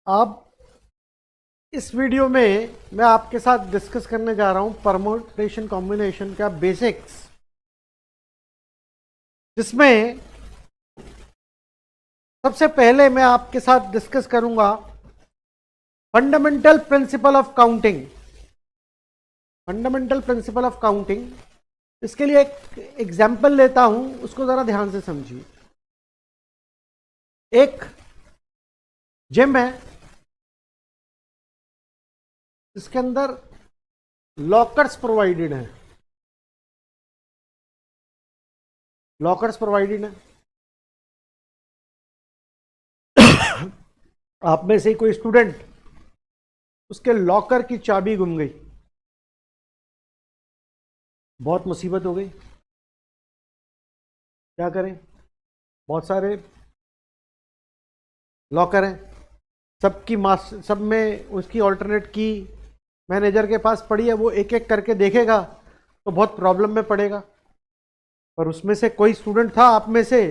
अब इस वीडियो में मैं आपके साथ डिस्कस करने जा रहा हूं परम्यूटेशन कॉम्बिनेशन का बेसिक्स, जिसमें सबसे पहले मैं आपके साथ डिस्कस करूंगा fundamental principle of counting. Fundamental principle of counting, इसके लिए एक एग्जाम्पल लेता हूं, उसको जरा ध्यान से समझिए। एक जिम है जिसके अंदर लॉकर्स प्रोवाइडेड हैं। लॉकर्स प्रोवाइडेड हैं। आप में से ही कोई स्टूडेंट, उसके लॉकर की चाबी गुम गई, बहुत मुसीबत हो गई। क्या करें? बहुत सारे लॉकर हैं, सब में उसकी ऑल्टरनेट की मैनेजर के पास पड़ी है। वो एक एक करके देखेगा तो बहुत प्रॉब्लम में पड़ेगा। पर उसमें से कोई स्टूडेंट था, आप में से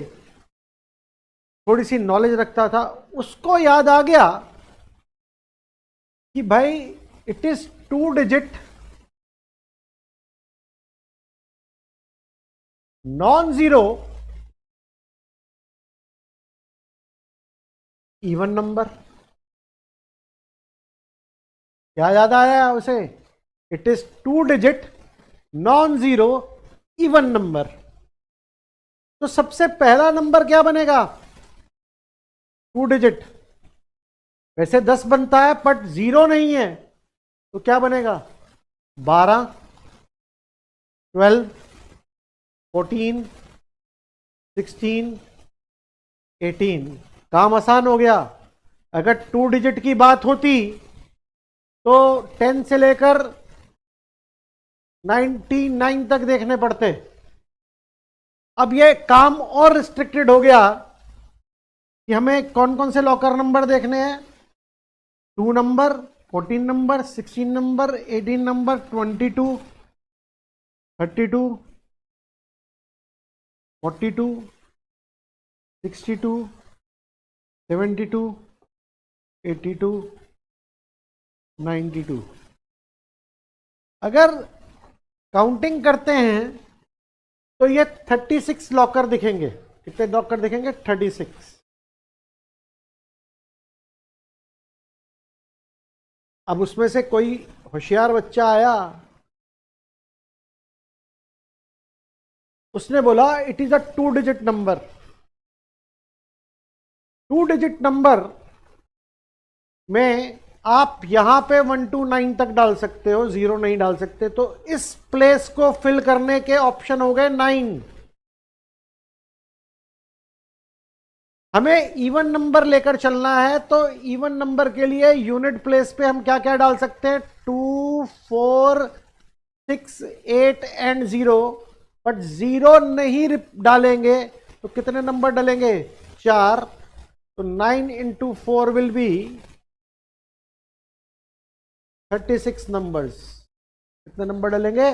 थोड़ी सी नॉलेज रखता था, उसको याद आ गया कि भाई it is 2 digit non zero even number. क्या याद आया उसे? It is 2 digit non zero even number. तो सबसे पहला नंबर क्या बनेगा? 2 डिजिट। वैसे 10 बनता है बट जीरो नहीं है, तो क्या बनेगा? 12, 12, 14, 16, 18। काम आसान हो गया। अगर 2 डिजिट की बात होती तो 10 से लेकर 99 तक देखने पड़ते। अब ये काम और रिस्ट्रिक्टेड हो गया कि हमें कौन कौन से लॉकर नंबर देखने हैं। 2 नंबर, 14 नंबर, 16 नंबर, 18 नंबर, 22, 32, 42, 62, 72, 82, 92। अगर काउंटिंग करते हैं तो ये 36 लॉकर दिखेंगे। कितने लॉकर दिखेंगे? 36। अब उसमें से कोई होशियार बच्चा आया, उसने बोला it is a 2 digit number. 2 digit number में आप यहां पे 1 to 9 तक डाल सकते हो, जीरो नहीं डाल सकते। तो इस प्लेस को फिल करने के ऑप्शन हो गए 9। हमें इवन नंबर लेकर चलना है, तो इवन नंबर के लिए यूनिट प्लेस पे हम क्या क्या डाल सकते हैं? 2, 4, 6, 8 एंड 0। बट जीरो नहीं डालेंगे तो कितने नंबर डालेंगे? 4। तो 9 into 4 विल बी 36 नंबर्स। कितने नंबर डालेंगे?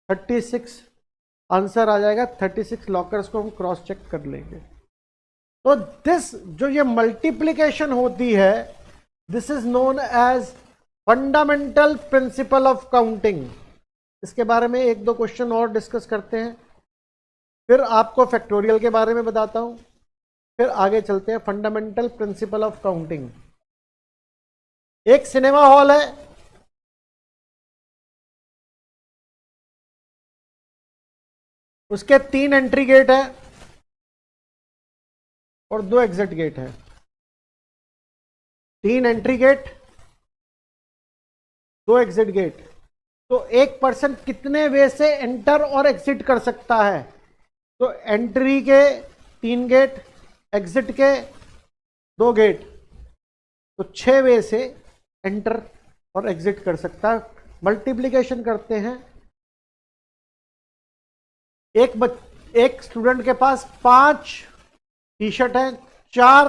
36। आंसर आ जाएगा 36 लॉकर्स को हम क्रॉस चेक कर लेंगे। तो दिस जो ये मल्टीप्लीकेशन होती है, this is known as fundamental principle of counting. इसके बारे में एक दो क्वेश्चन और डिस्कस करते हैं, फिर आपको फैक्टोरियल के बारे में बताता हूं, फिर आगे चलते हैं। Fundamental principle of counting. एक सिनेमा हॉल है, उसके 3 एंट्री गेट है और 2 एग्जिट गेट है। 3 एंट्री गेट, 2 एग्जिट गेट। तो एक पर्सन कितने वे से एंटर और एग्जिट कर सकता है? तो एंट्री के 3 गेट, एग्जिट के 2 गेट, तो 6 वे से एंटर और एग्जिट कर सकता है। मल्टीप्लीकेशन करते हैं। एक स्टूडेंट के पास 5 टी शर्ट है, 4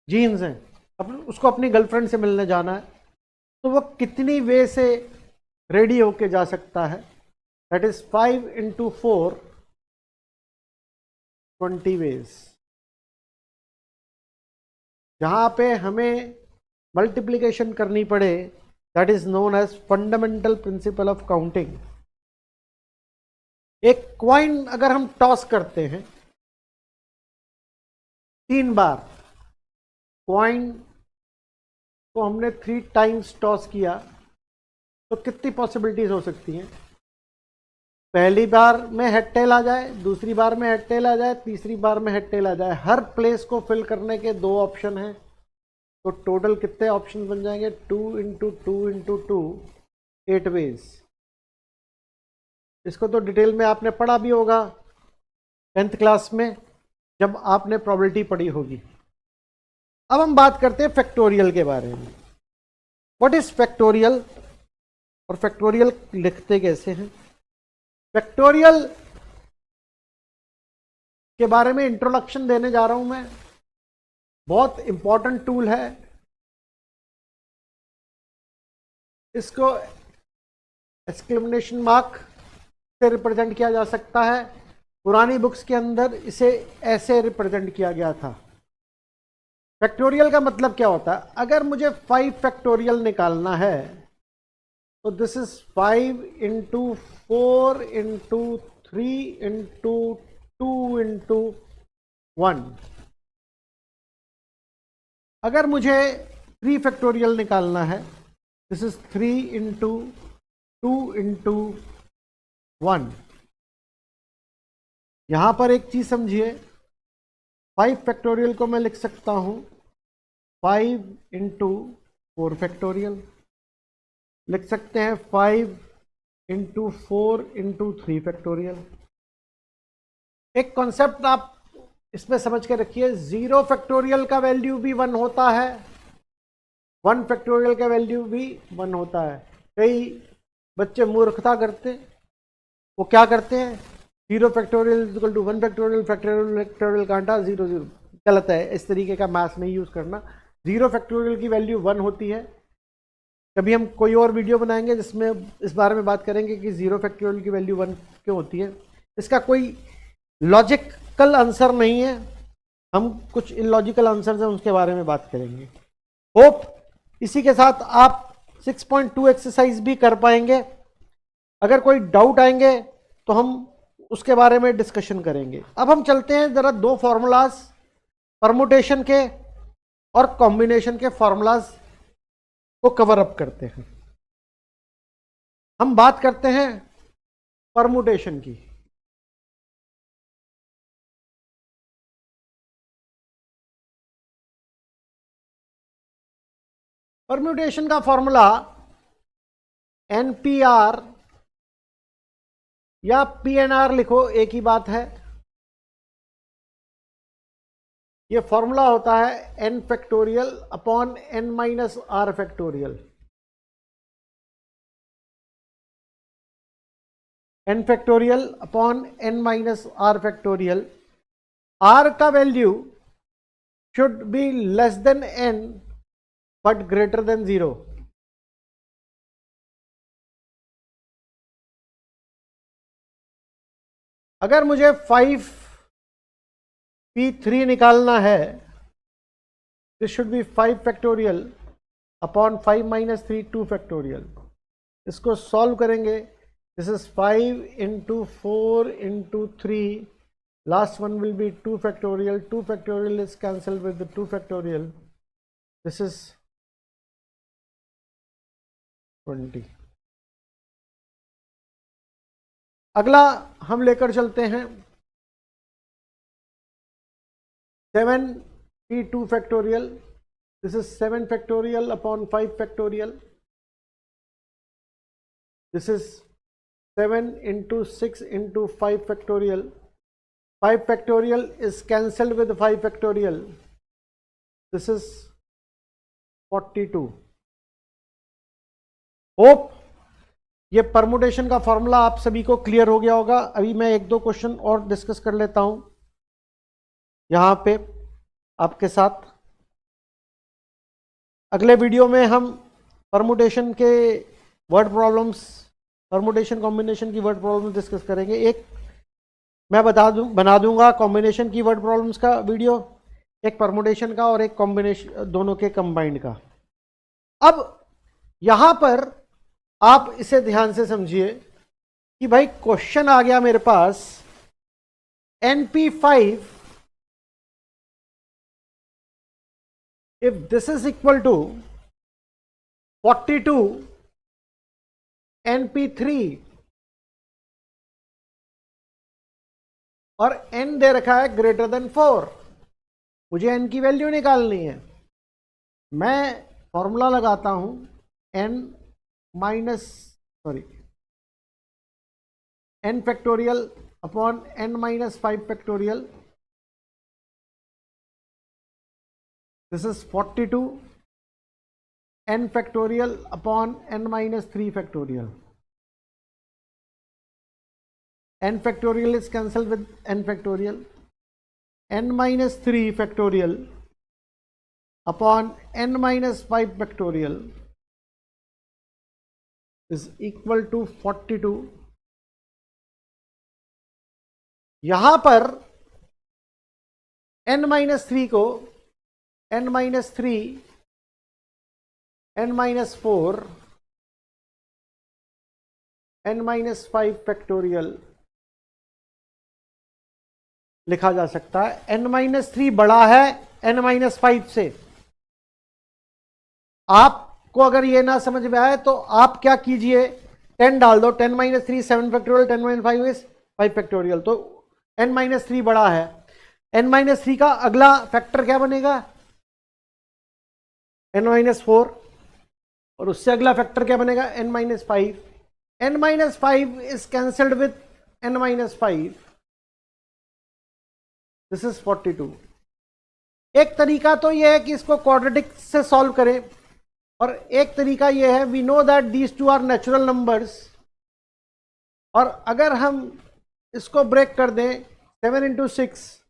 जीन्स हैं। उसको अपनी गर्लफ्रेंड से मिलने जाना है, तो वो कितनी वे से रेडी होके जा सकता है? That is 5 into 4, 20 ways. जहां पे हमें मल्टीप्लिकेशन करनी पड़े, that is known as fundamental principle of counting. एक क्वाइन अगर हम टॉस करते हैं 3 बार, क्वाइन को हमने 3 टाइम्स टॉस किया, तो कितनी पॉसिबिलिटीज हो सकती हैं? पहली बार में हेड टेल आ जाए, दूसरी बार में हेड टेल आ जाए, तीसरी बार में हेड टेल आ जाए। हर प्लेस को फिल करने के 2 ऑप्शन हैं, तो टोटल कितने ऑप्शन बन जाएंगे? 2 इंटू 2 इंटू 2, 8 वेज। इसको तो डिटेल में आपने पढ़ा भी होगा 10th क्लास में, जब आपने प्रोबेबिलिटी पढ़ी होगी। अब हम बात करते हैं फैक्टोरियल के बारे में। व्हाट इज फैक्टोरियल और फैक्टोरियल लिखते कैसे हैं? फैक्टोरियल के बारे में इंट्रोडक्शन देने जा रहा हूं मैं। बहुत इंपॉर्टेंट टूल है, इसको एक्सक्लेमेशन मार्क से रिप्रेजेंट किया जा सकता है। पुरानी बुक्स के अंदर इसे ऐसे रिप्रेजेंट किया गया था। फैक्टोरियल का मतलब क्या होता है? अगर मुझे 5 फैक्टोरियल निकालना है तो this is 5 into 4 into 3 into 2 into 1। अगर मुझे 3 फैक्टोरियल निकालना है, दिस इज 3 इंटू 2 इंटू 1। यहां पर एक चीज समझिए, 5 फैक्टोरियल को मैं लिख सकता हूं 5 इंटू 4 फैक्टोरियल, लिख सकते हैं 5 इंटू 4 इंटू 3 फैक्टोरियल। एक कॉन्सेप्ट आप इसमें समझ के रखिए, 0 फैक्टोरियल का वैल्यू भी 1 होता है, 1 फैक्टोरियल का वैल्यू भी 1 होता है। कई बच्चे मूर्खता करते, वो क्या करते हैं, 0 factorial is equal to 1 factorial, factorial कांटा 0 0। गलत है, इस तरीके का मैथ्स नहीं यूज करना। 0 फैक्टोरियल की वैल्यू 1 होती है। कभी हम कोई और वीडियो बनाएंगे जिसमें इस बारे में बात करेंगे कि 0 फैक्टोरियल की वैल्यू 1 क्यों होती है। इसका कोई लॉजिकल आंसर नहीं है, हम कुछ इलॉजिकल आंसर हैं उसके बारे में बात करेंगे। होप इसी के साथ आप 6.2 एक्सरसाइज भी कर पाएंगे। अगर कोई डाउट आएंगे तो हम उसके बारे में डिस्कशन करेंगे। अब हम चलते हैं जरा 2 फॉर्मूलाज, परमुटेशन के और कॉम्बिनेशन के फॉर्मूलाज को कवर अप करते हैं। हम बात करते हैं परमुटेशन की। परम्यूटेशन का फॉर्मूला NPR या PNR लिखो, एक ही बात है। ये फॉर्मूला होता है n factorial upon n minus r factorial. n factorial upon n minus r factorial. r का value should be less then n but greater than 0। अगर मुझे 5p3 निकालना है, this should be 5 factorial upon 5 minus 3 2 factorial. इसको solve करेंगे, this is 5 into 4 into 3, last one will be 2 factorial, 2 factorial is cancel with 2 factorial, this is 20। अगला हम लेकर चलते हैं 7p2 factorial, this is 7 factorial upon 5 factorial, this is 7 into 6 into 5 factorial. 5 factorial is cancelled with 5 factorial. This is 42. Hope ये permutation का formula आप सभी को क्लियर हो गया होगा। अभी मैं 1-2 क्वेश्चन और डिस्कस कर लेता हूं यहां पे आपके साथ। अगले वीडियो में हम परमुटेशन के वर्ड प्रॉब्लम्स, परमुटेशन कॉम्बिनेशन की वर्ड प्रॉब्लम्स डिस्कस करेंगे। एक मैं बना दूंगा कॉम्बिनेशन की वर्ड प्रॉब्लम्स का वीडियो, एक परमुटेशन का और एक कॉम्बिनेशन, दोनों के कंबाइंड का। अब यहां पर आप इसे ध्यान से समझिए कि भाई क्वेश्चन आ गया मेरे पास NP5 if this is equal to 42 NP3 और n दे रखा है ग्रेटर देन 4, मुझे n की वैल्यू निकालनी है। मैं फॉर्मूला लगाता हूं n factorial upon n-5 factorial, this is 42 n factorial upon n-3 factorial. n factorial is cancelled with n factorial, n-3 factorial upon n-5 factorial is equal to 42। यहां पर n-3 को n-3 n-4 n-5 factorial लिखा जा सकता है। n-3 बड़ा है n-5 से। आपको अगर ये ना समझ में आए तो आप क्या कीजिए, 10 डाल दो, 10-3 7 फैक्टोरियल, 10-5 इज 5 फैक्टोरियल। तो n-3 बड़ा है, n-3 का अगला फैक्टर क्या बनेगा, n-4, और उससे अगला फैक्टर क्या बनेगा, n-5। n-5 is cancelled with n-5, this is 42। एक तरीका तो यह है कि इसको क्वाड्रेटिक से सॉल्व करें, और एक तरीका यह है, we know that these two are natural numbers, और अगर हम इसको ब्रेक कर दें 7 into 6,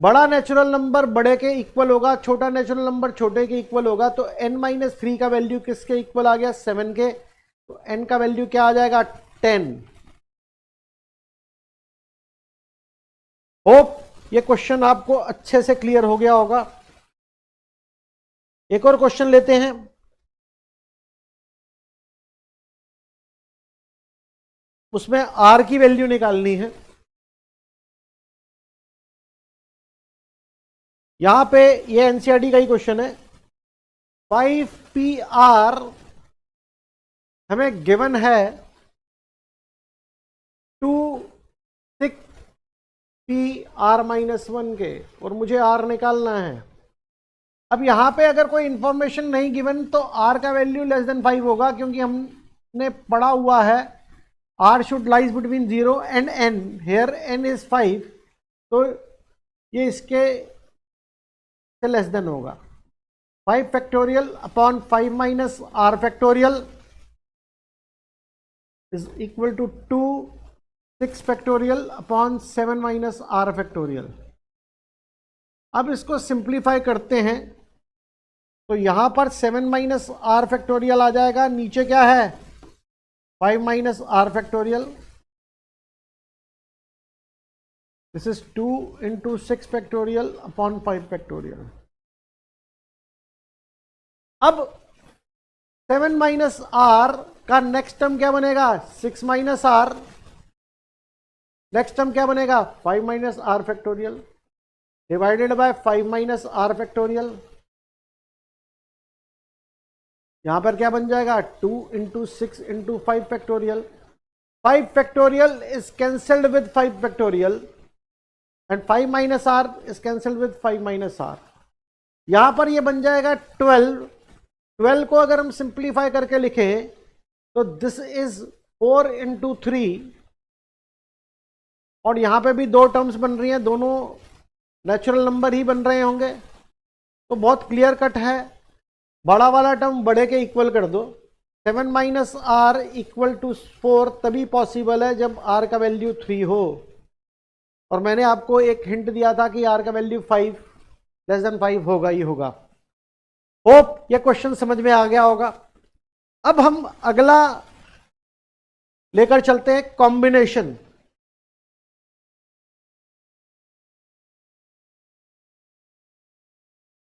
बड़ा नेचुरल नंबर बड़े के इक्वल होगा, छोटा नेचुरल नंबर छोटे के इक्वल होगा। तो n-3 का वैल्यू किसके इक्वल आ गया, 7 के। तो n का वैल्यू क्या आ जाएगा, 10। होप ये क्वेश्चन आपको अच्छे से क्लियर हो गया होगा। एक और क्वेश्चन लेते हैं। उसमें r की वैल्यू निकालनी है। यहां पे ये एनसीईआरटी का ही क्वेश्चन है। 5PR हमें गिवन है 2 6PR-1 के, और मुझे r निकालना है। अब यहां पे अगर कोई इंफॉर्मेशन नहीं गिवन तो r का वैल्यू लेस देन 5 होगा, क्योंकि हमने पढ़ा हुआ है r should lies between 0 and n, here n is 5, तो ये इसके से लेस देन होगा। 5 factorial upon 5 minus r factorial is equal to 2 6 factorial upon 7 minus r factorial. अब इसको सिंप्लीफाई करते हैं तो यहां पर 7 माइनस r फैक्टोरियल आ जाएगा, नीचे क्या है 5 minus r factorial, this is 2 into 6 factorial upon 5 factorial. अब 7 माइनस r का नेक्स्ट टर्म क्या बनेगा, 6 माइनस r, नेक्स्ट टर्म क्या बनेगा 5 minus r factorial divided by 5 minus r factorial. यहां पर क्या बन जाएगा 2 into 6 into 5 factorial. 5 factorial is cancelled with 5 factorial and 5 minus r is cancelled with 5 minus r। यहां पर ये बन जाएगा 12। 12 को अगर हम सिंप्लीफाई करके लिखें तो दिस इज 4 into 3, और यहां पे भी दो टर्म्स बन रही हैं, दोनों नेचुरल नंबर ही बन रहे होंगे, तो बहुत क्लियर कट है। बड़ा वाला टर्म बड़े के इक्वल कर दो। 7 माइनस r इक्वल टू 4 तभी पॉसिबल है जब r का वैल्यू 3 हो, और मैंने आपको एक हिंट दिया था कि r का वैल्यू 5 लेस देन 5 होगा ही होगा। होप यह क्वेश्चन समझ में आ गया होगा। अब हम अगला लेकर चलते हैं, कॉम्बिनेशन।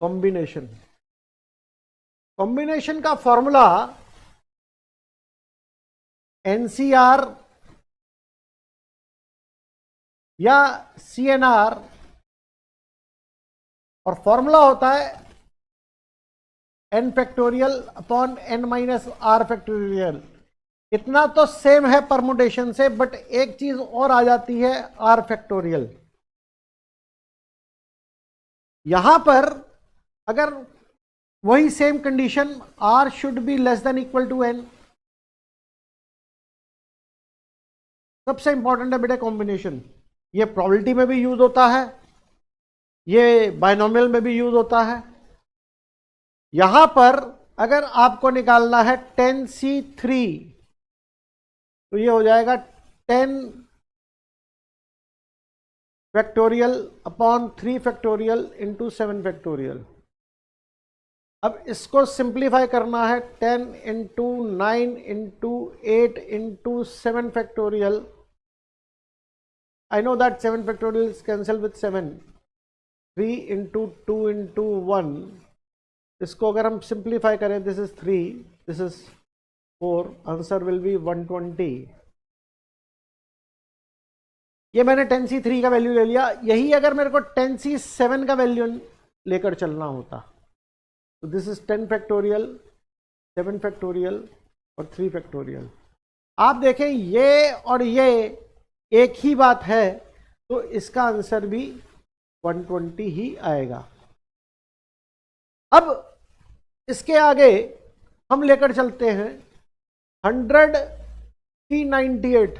कॉम्बिनेशन। कॉम्बिनेशन का फॉर्मूला एनसीआर या सीएनआर, और फॉर्मूला होता है n factorial upon n minus R factorial. इतना तो सेम है परमुटेशन से, बट एक चीज और आ जाती है, आर फैक्टोरियल। यहां पर अगर वही same condition, R should be less than equal to n। सबसे इंपॉर्टेंट है बेटा कॉम्बिनेशन। ये प्रोबेबिलिटी में भी यूज होता है, ये बायनोमियल में भी यूज होता है। यहां पर अगर आपको निकालना है 10c3, तो ये हो जाएगा 10 factorial upon 3 factorial into 7 factorial. अब इसको सिंप्लीफाई करना है, 10 into 9 into 8 into 7 factorial. I know that 7 factorial is cancelled with 7. 3 into 2 into 1. इसको अगर हम सिंप्लीफाई करें, this is 3, this is 4, answer will be 120। ये मैंने 10c3 का वैल्यू ले लिया। यही अगर मेरे को 10c7 का वैल्यू लेकर चलना होता, तो दिस इज 10 फैक्टोरियल, 7 फैक्टोरियल और 3 फैक्टोरियल। आप देखें ये और ये एक ही बात है, तो इसका आंसर भी 120 ही आएगा। अब इसके आगे हम लेकर चलते हैं 100 C98,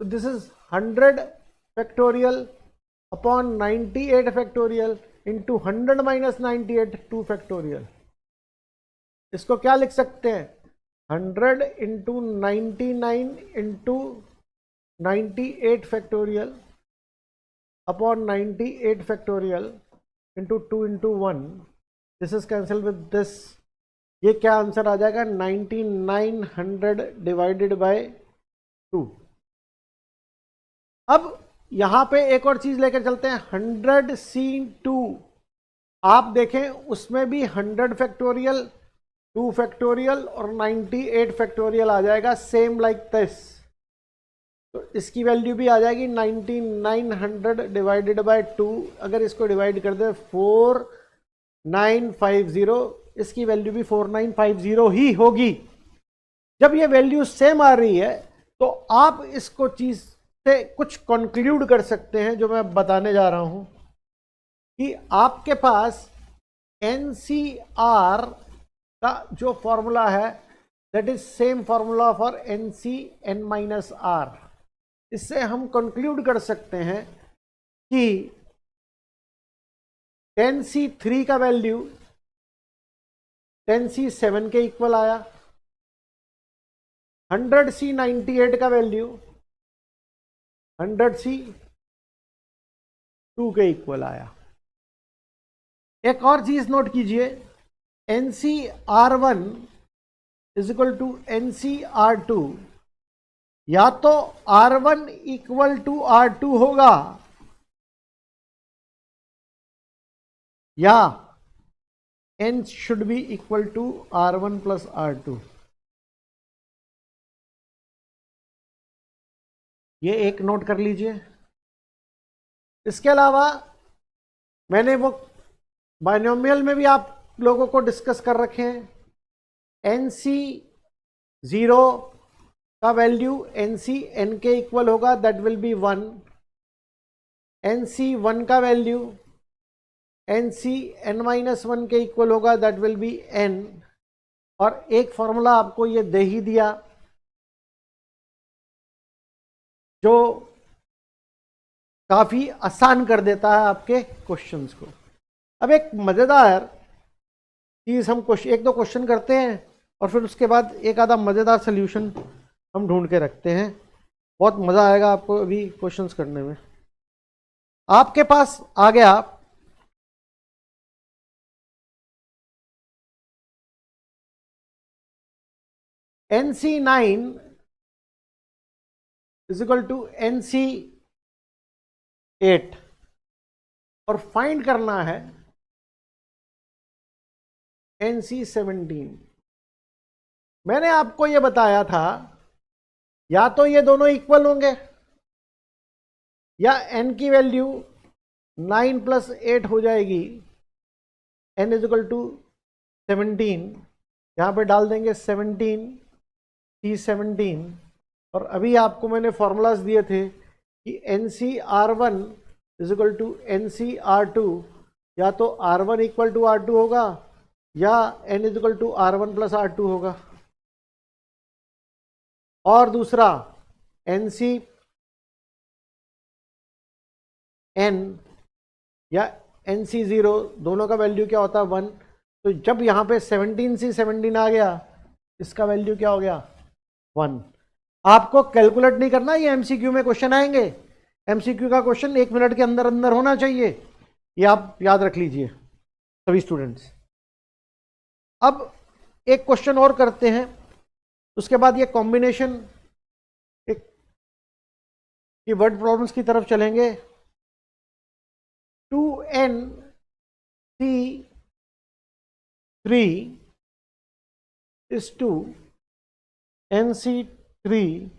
तो this is 100 factorial upon 98 factorial into 100 minus 98 2 factorial. इसको क्या लिख सकते हैं, 100 into 99 into 98 factorial upon 98 factorial into 2 into 1। This is cancel with this. ये क्या आंसर आ जाएगा, 9900 डिवाइडेड बाय 2। अब यहां पे एक और चीज लेकर चलते हैं, 100C2। आप देखें उसमें भी 100 फैक्टोरियल, 2 फैक्टोरियल और 98 फैक्टोरियल आ जाएगा, सेम लाइक दिस। तो इसकी वैल्यू भी आ जाएगी 9900 डिवाइडेड बाय 2। अगर इसको डिवाइड कर दे 4950, इसकी वैल्यू भी 4950 ही होगी। जब ये वैल्यू सेम आ रही है, तो आप इसको चीज से कुछ कंक्लूड कर सकते हैं, जो मैं बताने जा रहा हूं कि आपके पास NCR का जो फॉर्मूला है, that is same formula for NCN-R। इससे हम कंक्लूड कर सकते हैं कि 10C3 का वैल्यू 10C7 के इक्वल आया, 100C98 का वैल्यू 100C2 के इक्वल आया। एक और चीज नोट कीजिए, NCR1 is equal to NCR2। या तो R1 इक्वल टू R2 होगा, या N should be equal to R1 plus R2। ये एक नोट कर लीजिए। इसके अलावा मैंने वो बायनोमियल में भी आप लोगों को डिस्कस कर रखे हैं। NC0 का वैल्यू NCN के इक्वल होगा, दैट विल बी 1। NC1 का वैल्यू NCN-1 के इक्वल होगा, दैट विल बी N। और एक फॉर्मूला आपको ये दे ही दिया, जो काफी आसान कर देता है आपके क्वेश्चंस को। अब एक मजेदार चीज, हम एक दो क्वेश्चन करते हैं और फिर उसके बाद एक आधा मजेदार सोल्यूशन हम ढूंढ के रखते हैं। बहुत मजा आएगा आपको अभी क्वेश्चंस करने में। आपके पास आ गया NC9 is equal to NC8 और फाइंड करना है NC17। मैंने आपको ये बताया था या तो ये दोनों इक्वल होंगे या n की वैल्यू 9 + 8 हो जाएगी, n = 17। यहां पे डाल देंगे 17 C17। और अभी आपको मैंने फॉर्मूलाज दिए थे कि NCR1 = NCR2, या तो R1 = R2 होगा या n = R1 + R2 होगा। और दूसरा NCN या NC0, दोनों का वैल्यू क्या होता है 1। तो जब यहां पे 17C17 आ गया, इसका वैल्यू क्या हो गया 1। आपको कैलकुलेट नहीं करना, ये एमसीक्यू में क्वेश्चन आएंगे। एमसीक्यू का क्वेश्चन 1 मिनट के अंदर अंदर होना चाहिए, ये आप याद रख लीजिए सभी स्टूडेंट्स। अब एक क्वेश्चन और करते हैं, उसके बाद ये कॉम्बिनेशन एक की वर्ड प्रॉब्लम्स की तरफ चलेंगे। 2NC3 is to NC3,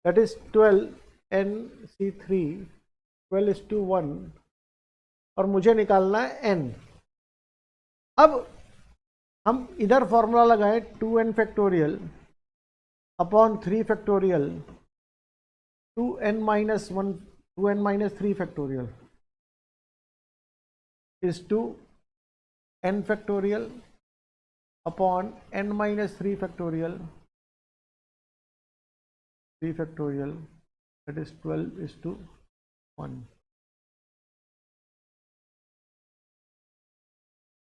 that is 12NC3, 12 is to 1, और मुझे निकालना है n। अब हम इधर फॉर्मूला लगाएं 2n factorial upon 3 factorial 2n - 1 2n - 3 factorial is to n factorial upon n - 3 factorial 3 factorial, that is 12 is to 1।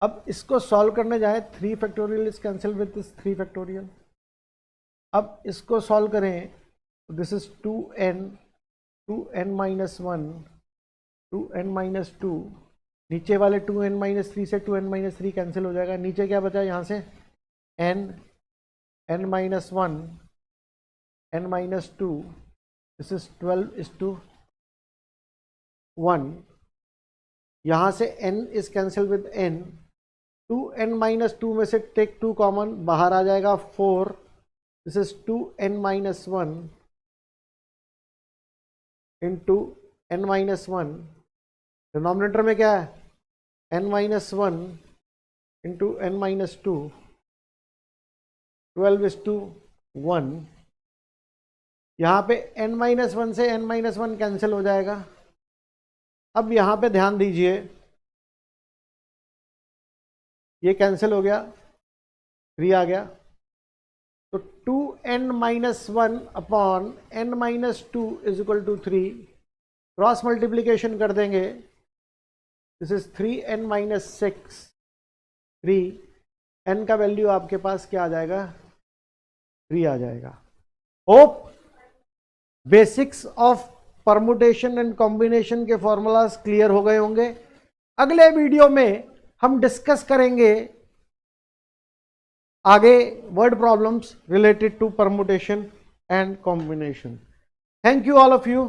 अब इसको सॉल्व करने जाए, 3 factorial is cancel with this 3 factorial. अब इसको सॉल्व करें तो दिस इज 2n - 1 2n - 2, नीचे वाले 2n - 3 से 2n - 3 कैंसिल हो जाएगा। नीचे क्या बचा यहाँ से n - 1 n - 2, this is 12 is to 1। यहाँ से n is cancel with n, 2n - 2 में से टेक 2 कॉमन, बाहर आ जाएगा 4, this is 2n - 1 into n - 1। Denominator में क्या है n - 1 into n - 2, 12 is to 1। यहाँ पे n - 1 से n - 1 कैंसिल हो जाएगा। अब यहाँ पे ध्यान दीजिए, ये कैंसिल हो गया, 3 आ गया, तो 2n - 1 upon n - 2 = 3, cross multiplication कर देंगे, दिस इज 3n - 6 3, n का वैल्यू आपके पास क्या आ जाएगा 3 आ जाएगा। Hope basics of permutation and combination के फॉर्मूलाज क्लियर हो गए होंगे। अगले वीडियो में हम डिस्कस करेंगे आगे word problems related to permutation and combination. Thank you all of you.